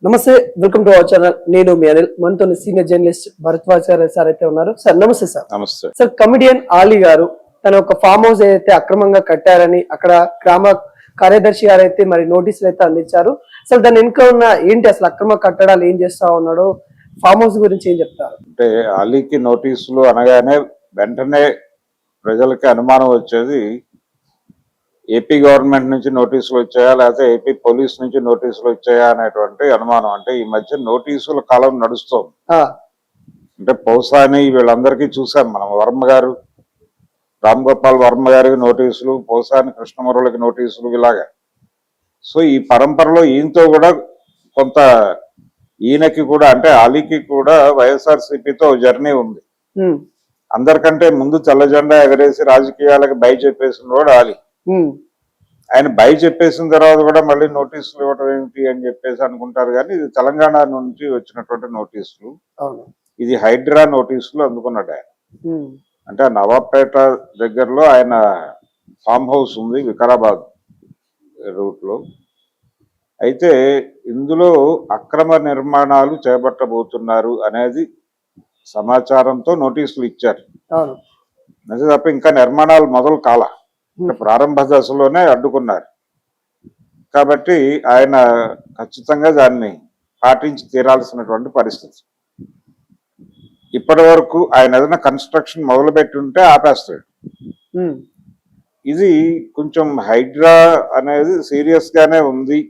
నమస్తే, welcome to our channel. నేను మీ అనిల్. మనతో సీనియర్ జర్నలిస్ట్ భరద్వాజ సార్ అయితే ఉన్నారు. సార్ నమస్తే. సార్ నమస్తే. సార్, కమిడియన్ ఆలీ గారు తన ఒక ఫామ్ హౌస్ ఏదైతే అక్రమంగా కట్టారని అక్కడ గ్రామ కార్యదర్శి గారు అయితే మరి నోటీసులు అయితే అందించారు. అసలు దాని వెనుక ఉన్న ఏంటి, అసలు అక్రమ కట్టడాలు ఏం చేస్తా ఉన్నాడు, ఫామ్ హౌస్ గురించి ఏం చెప్తారు? అంటే ఆలీకి నోటీసులు అనగానే వెంటనే ప్రజలకి అనుమానం వచ్చేది ఏపీ గవర్నమెంట్ నుంచి నోటీసులు వచ్చాయా లేకపోతే ఏపీ పోలీస్ నుంచి నోటీసులు వచ్చాయా అనేటువంటి అనుమానం. అంటే ఈ మధ్య నోటీసుల కాలం నడుస్తోంది. అంటే పౌసాని వీళ్ళందరికీ చూసాం మనం. వర్మ గారు, రామ్ గోపాల్ వర్మ గారికి నోటీసులు, పౌసాని కృష్ణమురళికి నోటీసులు, ఇలాగా. సో ఈ పరంపరలో ఈయనతో కూడా కొంత, ఈయనకి కూడా అంటే ఆలీకి కూడా వైఎస్ఆర్సీపీతో జర్నీ ఉంది. అందరికంటే ముందు తెల్ల జెండా ఎగరేసి రాజకీయాలకు బై చెప్పేసిన వాడు ఆలీ. ఆయన బై చెప్పేసిన తర్వాత కూడా మళ్ళీ నోటీసులు ఇవ్వడం ఏమిటి అని చెప్పేసి అనుకుంటారు. కానీ ఇది తెలంగాణ నుంచి వచ్చినటువంటి నోటీసులు, ఇది హైడ్రా నోటీసులు అందుకున్నాడు ఆయన. అంటే నవాబ్పేట దగ్గరలో ఆయన ఫామ్ హౌస్ ఉంది వికారాబాద్ రూట్ లో. అయితే ఇందులో అక్రమ నిర్మాణాలు చేపట్టబోతున్నారు అనేది సమాచారంతో నోటీసులు ఇచ్చారు. నిజం తప్ప ఇంకా నిర్మాణాలు మొదలు కాల, ప్రారంభ దశలోనే అడ్డుకున్నారు. కాబట్టి ఆయన ఖచ్చితంగా దాన్ని పాటించి తీరాల్సినటువంటి పరిస్థితి. ఇప్పటి వరకు ఆయన ఏదైనా కన్స్ట్రక్షన్ మొదలుపెట్టి ఉంటే ఆపేస్తాడు. ఇది కొంచెం హైడ్రా అనేది సీరియస్ గానే ఉంది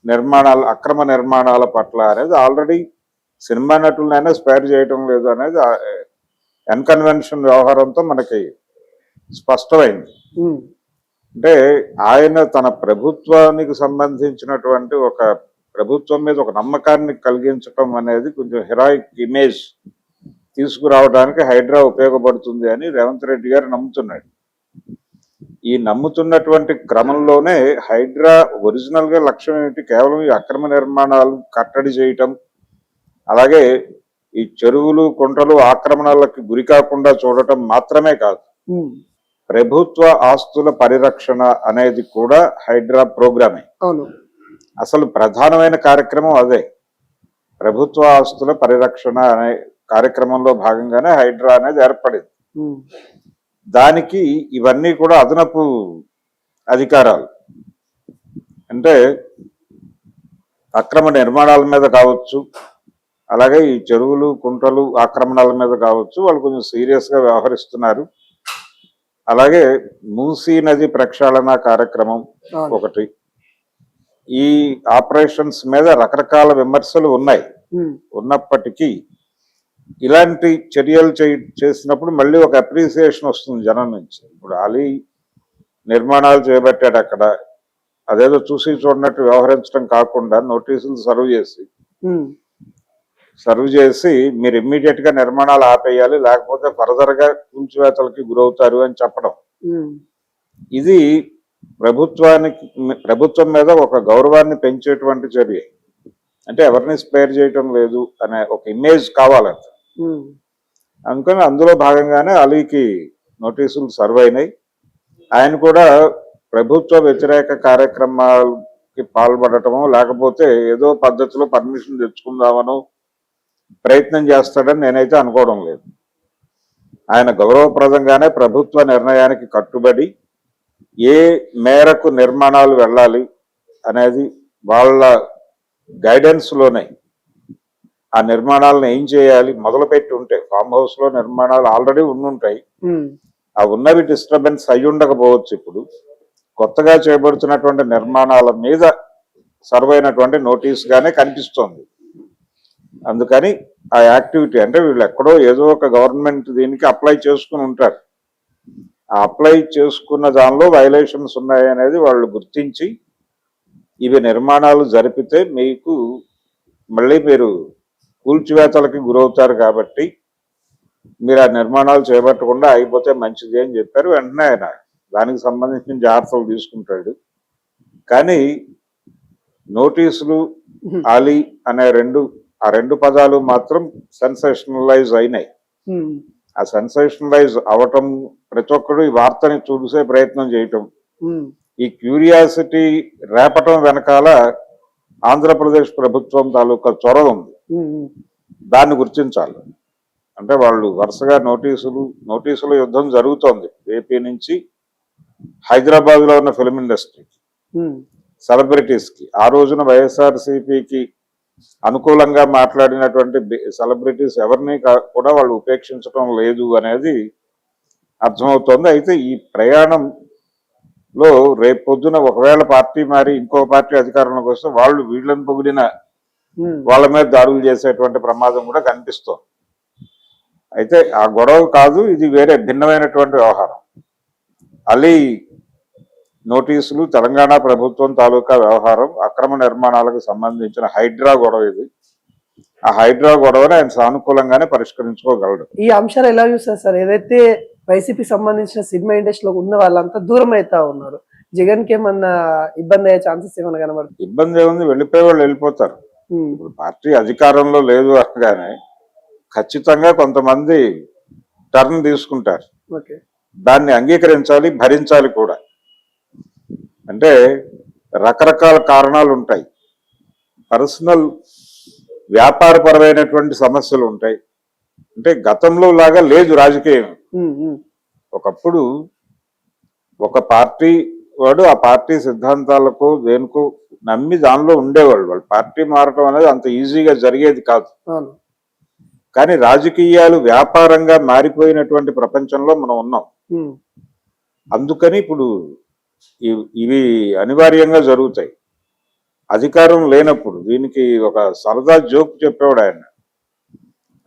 నిర్మాణాలు, అక్రమ నిర్మాణాల పట్ల అనేది. ఆల్రెడీ సినిమా నటులనైనా స్పేర్ చేయటం లేదు అనేది అన్కన్వెన్షన్ వ్యవహారంతో మనకి స్పష్టమైంది. అంటే ఆయన తన ప్రభుత్వానికి సంబంధించినటువంటి ఒక ప్రభుత్వం మీద ఒక నమ్మకాన్ని కలిగించటం అనేది కొంచెం హెరాయిక్ ఇమేజ్ తీసుకురావడానికి హైడ్రా ఉపయోగపడుతుంది అని రేవంత్ రెడ్డి గారు నమ్ముతున్నాడు. ఈ నమ్ముతున్నటువంటి క్రమంలోనే హైడ్రా ఒరిజినల్ గా లక్ష్యం ఏమిటి, కేవలం ఈ అక్రమ నిర్మాణాలు కట్టడి చేయటం, అలాగే ఈ చెరువులు కుంటలు ఆక్రమణలకు గురి కాకుండా చూడటం మాత్రమే కాదు, ప్రభుత్వ ఆస్తుల పరిరక్షణ అనేది కూడా హైడ్రా ప్రోగ్రామే. అసలు ప్రధానమైన కార్యక్రమం అదే. ప్రభుత్వ ఆస్తుల పరిరక్షణ అనే కార్యక్రమంలో భాగంగానే హైడ్రా అనేది ఏర్పడింది. దానికి ఇవన్నీ కూడా అదనపు అధికారాలు. అంటే అక్రమ నిర్మాణాల మీద కావచ్చు, అలాగే ఈ చెరువులు కుంటలు ఆక్రమణల మీద కావచ్చు, వాళ్ళు కొంచెం సీరియస్ గా వ్యవహరిస్తున్నారు. అలాగే మూసీ నది ప్రక్షాళన కార్యక్రమం ఒకటి. ఈ ఆపరేషన్స్ మీద రకరకాల విమర్శలు ఉన్నాయి. ఉన్నప్పటికీ ఇలాంటి చర్యలు చేసినప్పుడు మళ్ళీ ఒక అప్రిసియేషన్ వస్తుంది జనం నుంచి. ఇప్పుడు ఆలీ నిర్మాణాలు చేపట్టాడు అక్కడ, అదేదో చూసి చూడనట్టు వ్యవహరించడం కాకుండా నోటీసులు సర్వ్ చేసి మీరు ఇమ్మీడియట్ గా నిర్మాణాలు ఆపేయాలి, లేకపోతే ఫర్దర్ గా కూల్చివేతలకి గురవుతారు అని చెప్పడం. ఇది ప్రభుత్వం మీద ఒక గౌరవాన్ని పెంచేటువంటి చర్య. అంటే ఎవరిని స్పేర్ చేయటం లేదు అనే ఒక ఇమేజ్ కావాలంట. అందుకని అందులో భాగంగానే అలీకి నోటీసులు సర్వ్ అయినాయి. ఆయన కూడా ప్రభుత్వ వ్యతిరేక కార్యక్రమాలకి పాల్పడటమో లేకపోతే ఏదో పద్ధతిలో పర్మిషన్ తెచ్చుకుందామనో ప్రయత్నం చేస్తాడని నేనైతే అనుకోవడం లేదు. ఆయన గౌరవప్రదంగానే ప్రభుత్వ నిర్ణయానికి కట్టుబడి ఏ మేరకు నిర్మాణాలు వెళ్ళాలి అనేది వాళ్ళ గైడెన్స్ లోనే ఆ నిర్మాణాలను ఏం చేయాలి మొదలుపెట్టి ఉంటే, ఫామ్ హౌస్ లో నిర్మాణాలు ఆల్రెడీ ఉండుంటాయి, ఆ ఉన్నవి డిస్టర్బెన్స్ అయి ఉండకపోవచ్చు. ఇప్పుడు కొత్తగా చేపడుతున్నటువంటి నిర్మాణాల మీద సర్వ్ అయినటువంటి నోటీస్ గానే కనిపిస్తోంది. అందుకని ఆ యాక్టివిటీ అంటే వీళ్ళు ఎక్కడో ఏదో ఒక గవర్నమెంట్ దీనికి అప్లై చేసుకుని ఉంటారు. ఆ అప్లై చేసుకున్న దానిలో వైలేషన్స్ ఉన్నాయి అనేది వాళ్ళు గుర్తించి ఇవి నిర్మాణాలు జరిపితే మీకు మళ్ళీ మీరు కూల్చివేతలకి గురవుతారు, కాబట్టి మీరు ఆ నిర్మాణాలు చేపట్టకుండా అయిపోతే మంచిది అని చెప్పారు. వెంటనే ఆయన దానికి సంబంధించిన జాగ్రత్తలు తీసుకుంటాడు. కానీ నోటీసులు ఆలీ అనే ఆ రెండు పదాలు మాత్రం సెన్సేషనలైజ్ అయినాయి. ఆ సెన్సేషనలైజ్ అవటం, ప్రతి ఒక్కరు ఈ వార్తని చూసే ప్రయత్నం చేయటం, ఈ క్యూరియాసిటీ రేపటం వెనకాల ఆంధ్రప్రదేశ్ ప్రభుత్వం తాలూకా చొరవ ఉంది. దాన్ని గుర్తించాలి. అంటే వాళ్ళు వరుసగా నోటీసుల యుద్ధం జరుగుతోంది. ఏపీ నుంచి హైదరాబాద్ లో ఉన్న ఫిల్మ్ ఇండస్ట్రీకి, సెలబ్రిటీస్ కి. ఆ రోజున వైఎస్ఆర్సీపీకి అనుకూలంగా మాట్లాడినటువంటి సెలబ్రిటీస్ ఎవరిని కూడా వాళ్ళు ఉపేక్షించడం లేదు అనేది అర్థమవుతోంది. అయితే ఈ ప్రయాణంలో రేపు పొద్దున ఒకవేళ పార్టీ మారి ఇంకో పార్టీ అధికారంలోకి వస్తే వాళ్ళు వీళ్ళని పొగిడిన వాళ్ళ మీద దాడులు చేసేటువంటి ప్రమాదం కూడా కనిపిస్తోంది. అయితే ఆ గొడవ కాదు, ఇది వేరే భిన్నమైనటువంటి వ్యవహారం. అలీ నోటీసులు, తెలంగాణ ప్రభుత్వం తాలూకా వ్యవహారం, అక్రమ నిర్మాణాలకు సంబంధించిన హైడ్రా గొడవ ఇది. ఆ హైడ్రా గొడవని ఆయన సానుకూలంగానే పరిష్కరించుకోగలడు. ఈ అంశాలు ఎలా చూస్తారు సార్? ఏదైతే వైసీపీ సంబంధించిన సినిమా ఇండస్ట్రీలో ఉన్న వాళ్ళంతా దూరం అవుతా ఉన్నారు, జగన్ కి ఏమన్నా ఇబ్బంది అయ్యే ఛాన్సెస్ ఏమైనా కనబడుతుంది? ఇబ్బంది ఏముంది, వెళ్ళిపోయే వాళ్ళు వెళ్ళిపోతారు. ఇప్పుడు పార్టీ అధికారంలో లేదు అనగానే ఖచ్చితంగా కొంతమంది టర్న్ తీసుకుంటారు. దాన్ని అంగీకరించాలి, భరించాలి కూడా. అంటే రకరకాల కారణాలు ఉంటాయి. పర్సనల్ వ్యాపారపరమైనటువంటి సమస్యలు ఉంటాయి. అంటే గతంలో లాగా లేదు రాజకీయం. ఒకప్పుడు ఒక పార్టీ వాడు ఆ పార్టీ సిద్ధాంతాలకు దేనికో నమ్మి దానిలో ఉండేవాళ్ళు. వాళ్ళు పార్టీ మారటం అనేది అంత ఈజీగా జరిగేది కాదు. కానీ రాజకీయాలు వ్యాపారంగా మారిపోయినటువంటి ప్రపంచంలో మనం ఉన్నాం. అందుకని ఇప్పుడు ఇవి అనివార్యంగా జరుగుతాయి. అధికారం లేనప్పుడు దీనికి ఒక సరదా జోక్ చెప్పేవాడు ఆయన.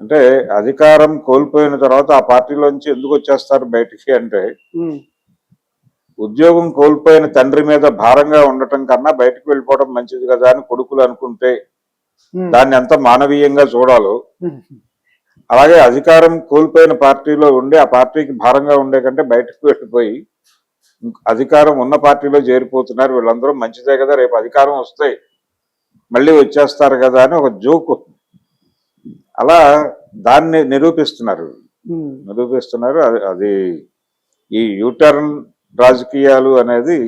అంటే అధికారం కోల్పోయిన తర్వాత ఆ పార్టీలోంచి ఎందుకు వచ్చేస్తారు బయటికి అంటే, ఉద్యోగం కోల్పోయిన తండ్రి మీద భారంగా ఉండటం కన్నా బయటకు వెళ్ళిపోవడం మంచిది కదా అని కొడుకులు అనుకుంటే దాన్ని ఎంత మానవీయంగా చూడాలో, అలాగే అధికారం కోల్పోయిన పార్టీలో ఉండి ఆ పార్టీకి భారంగా ఉండే కంటే బయటకు వెళ్ళిపోయి అధికారం ఉన్న పార్టీలో చేరిపోతున్నారు వీళ్ళందరూ, మంచిదే కదా, రేపు అధికారం వస్తే మళ్ళీ వచ్చేస్తారు కదా అని ఒక జోకు. అలా దాన్ని నిరూపిస్తున్నారు. అది ఈ యూటర్న్ రాజకీయాలు అనేది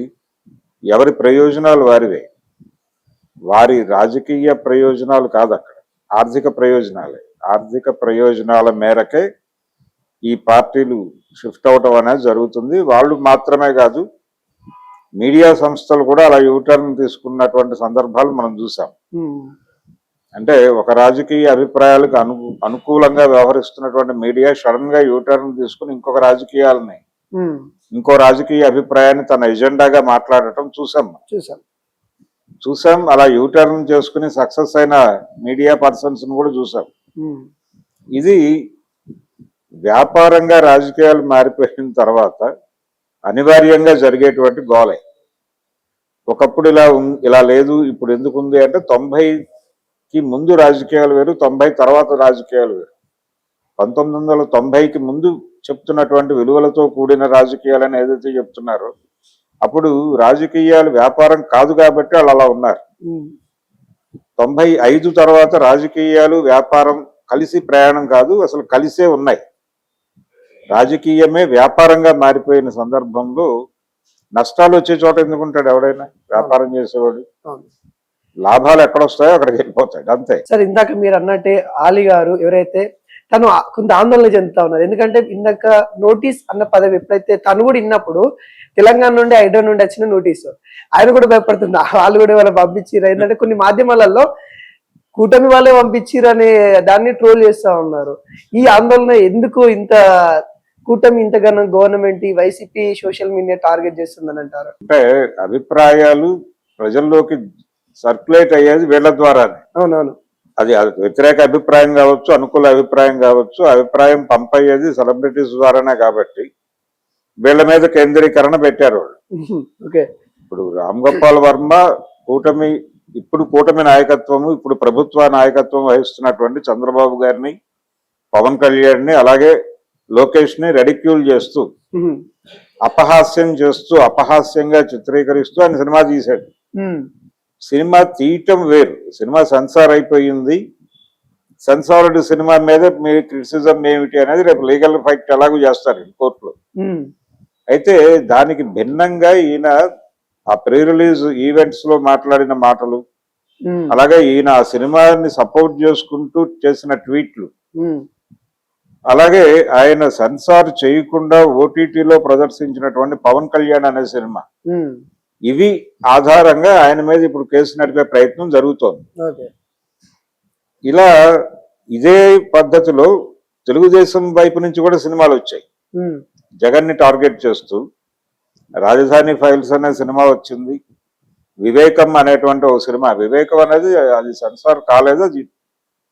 ఎవరి ప్రయోజనాలు వారివే. వారి రాజకీయ ప్రయోజనాలు కాదు, అక్కడ ఆర్థిక ప్రయోజనాలే. ఆర్థిక ప్రయోజనాల మేరకే ఈ పార్టీలు షిఫ్ట్ అవటం అనేది జరుగుతుంది. వాళ్ళు మాత్రమే కాదు, మీడియా సంస్థలు కూడా అలా యూటర్న్ తీసుకున్నటువంటి సందర్భాలు మనం చూసాం. అంటే ఒక రాజకీయ అభిప్రాయాలకు అనుకూలంగా వ్యవహరిస్తున్నటువంటి మీడియా సడన్ గా యూటర్న్ తీసుకుని ఇంకో రాజకీయ అభిప్రాయాన్ని తన ఎజెండాగా మాట్లాడటం చూసాం. అలా యూటర్న్ చేసుకుని సక్సెస్ అయిన మీడియా పర్సన్స్ కూడా చూసాం. ఇది వ్యాపారంగా రాజకీయాలు మారిపోయిన తర్వాత అనివార్యంగా జరిగేటువంటి గోలే. ఒకప్పుడు ఇలా లేదు, ఇప్పుడు ఎందుకు ఉంది అంటే 90కి ముందు రాజకీయాలు వేరు, 90 తర్వాత రాజకీయాలు వేరు. 1990కి ముందు చెప్తున్నటువంటి విలువలతో కూడిన రాజకీయాలని ఏదైతే చెప్తున్నారో, అప్పుడు రాజకీయాలు వ్యాపారం కాదు కాబట్టి వాళ్ళు అలా ఉన్నారు. 95 తర్వాత రాజకీయాలు వ్యాపారం కలిసి ప్రయాణం కాదు, అసలు కలిసే ఉన్నాయి. రాజకీయమే వ్యాపారంగా మారిపోయిన సందర్భంలో నష్టాలు వచ్చే చోట ఎందుకుంటాడు ఎవడైనా వ్యాపారం చేసేవాడు? లాభాలు ఎక్కడొస్తాయో అక్కడికి వెళ్ళిపోతాడు, అంతే. సార్, ఇందాక మీరు అన్నట్టే ఆలీ గారు ఎవరైతే తను కొంత ఆందోళన చెందుతా ఉన్నారు. ఎందుకంటే ఇందాక నోటీస్ అన్న పదవి ఎప్పుడైతే తను కూడా విన్నప్పుడు తెలంగాణ నుండి హైడ్రా నుండి వచ్చిన నోటీసు ఆయన కూడా భయపడుతుంది. వాళ్ళు కూడా వాళ్ళు పంపించారు. ఏంటంటే కొన్ని మాధ్యమాలలో కూటమి వాళ్ళే పంపించారు అనే దాన్ని ట్రోల్ చేస్తా ఉన్నారు. ఈ ఆందోళన ఎందుకు ఇంత కూటమి ఇంతగానో government YCP social media target చేస్తుందని అంటారు? అంటే అభిప్రాయాలు ప్రజల్లోకి సర్క్యులేట్ అయ్యేది వీళ్ళ ద్వారానే. అవునవును. అది వ్యతిరేక అభిప్రాయం కావచ్చు, అనుకూల అభిప్రాయం కావచ్చు, అభిప్రాయం పంపయ్యేది సెలబ్రిటీస్ ద్వారానే. కాబట్టి వీళ్ళ మీద కేంద్రీకరణ పెట్టారు వాళ్ళు. ఇప్పుడు రామ్ గోపాల్ వర్మ కూటమి నాయకత్వము, ఇప్పుడు ప్రభుత్వ నాయకత్వం వహిస్తున్నటువంటి చంద్రబాబు గారిని, పవన్ కళ్యాణ్ ని, అలాగే లోకేష్ ని రెడిక్యూల్ చేస్తూ, అపహాస్యం చేస్తూ, అపహాస్యంగా చిత్రీకరిస్తూ ఆయన సినిమా తీశాడు. సినిమా తీయటం వేరు, సినిమా సెన్సార్ అయిపోయింది. సెన్సార్డ్ సినిమా మీద మీ క్రిటిసిజం ఏమిటి అనేది రేపు లీగల్ ఫైట్ ఎలాగూ చేస్తారు కోర్టులో. అయితే దానికి భిన్నంగా ఈయన ఆ ప్రీ రిలీజ్ ఈవెంట్స్ లో మాట్లాడిన మాటలు, ఉమ్, అలాగే ఈయన ఆ సినిమాని సపోర్ట్ చేసుకుంటూ చేసిన ట్వీట్లు, ఉమ్, అలాగే ఆయన సెన్సార్ చేయకుండా ఓటీటీలో ప్రదర్శించినటువంటి పవన్ కళ్యాణ్ అనే సినిమా, ఉమ్, ఇవి ఆధారంగా ఆయన మీద ఇప్పుడు కేసు నడిపే ప్రయత్నం జరుగుతోంది. ఓకే. ఇలా ఇదే పద్ధతిలో తెలుగుదేశం వైపు నుంచి కూడా సినిమాలు వచ్చాయి ఉమ్, జగన్ ని టార్గెట్ చేస్తూ. రాజధాని ఫైల్స్ అనే సినిమా వచ్చింది, వివేకం అనేటువంటి ఒక సినిమా. వివేకం అనేది అది సెన్సార్ కాలేదు, అది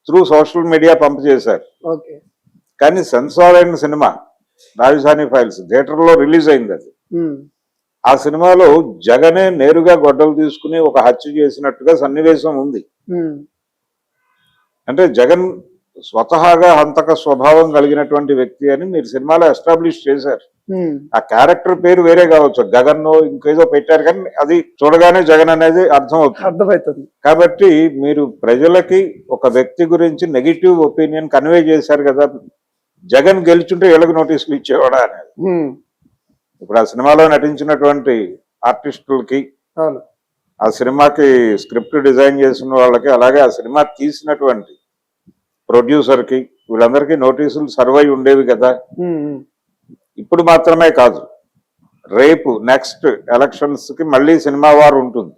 త్రూ సోషల్ మీడియా పంపు చేశారు. ఓకే. కానీ సెన్సార్ అయిన సినిమా రాజధాని ఫైల్స్ థియేటర్లో రిలీజ్ అయింది. అది ఉమ్, ఆ సినిమాలో జగనే నేరుగా గొడ్డలు తీసుకుని ఒక హత్య చేసినట్టుగా సన్నివేశం ఉంది. ఉమ్, అంటే జగన్ స్వతహాగా హంతక స్వభావం కలిగినటువంటి వ్యక్తి అని మీరు సినిమాలో ఎస్టాబ్లిష్ చేశారు. ఉమ్, ఆ క్యారెక్టర్ పేరు వేరే కావచ్చు, గగన్ ఇంకేదో పెట్టారు, కానీ అది చూడగానే జగన్ అనేది అర్థం అవుతుంది. అర్థమవుతుంది. కాబట్టి మీరు ప్రజలకి ఒక వ్యక్తి గురించి నెగిటివ్ ఒపీనియన్ కన్వే చేశారు కదా. జగన్ గెలుచుంటే వీళ్ళకి నోటీసులు ఇచ్చేవాడా అనేది. ఉమ్, ఇప్పుడు ఆ సినిమాలో నటించినటువంటి ఆర్టిస్టులకి, అవును. ఆ సినిమాకి స్క్రిప్ట్ డిజైన్ చేసిన వాళ్ళకి, అలాగే ఆ సినిమా తీసినటువంటి ప్రొడ్యూసర్కి, వీళ్ళందరికీ నోటీసులు సర్వ్ అయి ఉండేవి కదా. ఉమ్, ఉమ్, ఇప్పుడు మాత్రమే కాదు, రేపు నెక్స్ట్ ఎలక్షన్స్ కి మళ్ళీ సినిమా వార్ ఉంటుంది.